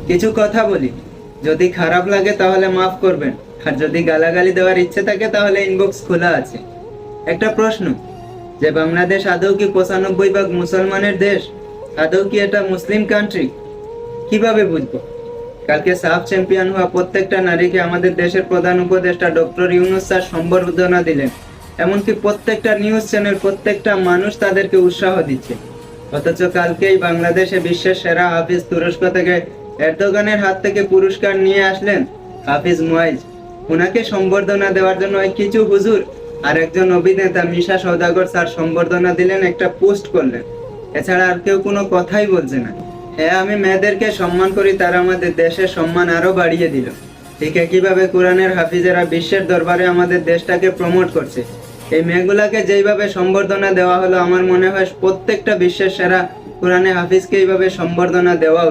কিছু কথা বলি, যদি খারাপ লাগে তাহলে মাফ করবেন, আর যদি গালাগালি দেওয়ার ইচ্ছে থাকে তাহলে ইনবক্স খোলা আছে। একটা প্রশ্ন, যে বাংলাদেশ আদৌ কি 95% মুসলমানের দেশ? আদৌ কি এটা মুসলিম কান্ট্রি? কিভাবে বুঝবো? কালকে সাফ চ্যাম্পিয়ন হওয়া প্রত্যেকটা নারীকে আমাদের দেশের প্রধান উপদেষ্টা ডক্টর ইউনূস স্যার সম্বর্ধনা দিলেন। এমনকি প্রত্যেকটা নিউজ চ্যানেল, প্রত্যেকটা মানুষ তাদেরকে উৎসাহ দিচ্ছে। অথচ কালকেই বাংলাদেশে বিশ্বের সেরা হাফিজ তুরস্ক থেকে এরদোগানের হাত থেকে পুরস্কার নিয়ে আসলেন হাফিজ মুয়াইজ। ওনাকে সম্বর্ধনা দেওয়ার জন্য ওই কিছু হুজুর আর একজন অভিনেতা মিশা সওদাগর স্যার সম্বর্ধনা দিলেন, একটা পোস্ট করলেন। এছাড়া আর কেউ কোনো কথাই বলছে না। হ্যাঁ, আমি মেয়েদেরকে সম্মান করি, তারা আমাদের দেশের সম্মান আরো বাড়িয়ে দিল। ঠিক একইভাবে কোরআনের হাফিজেরা বিশ্বের দরবারে আমাদের দেশটাকে প্রমোট করছে। এই মেয়েগুলাকে যেইভাবে সম্বর্ধনা দেওয়া হলো, আমার মনে হয় প্রত্যেকটা বিশ্বের সেরা কোরআনে হাফিজকে এইভাবে সম্বর্ধনা দেওয়া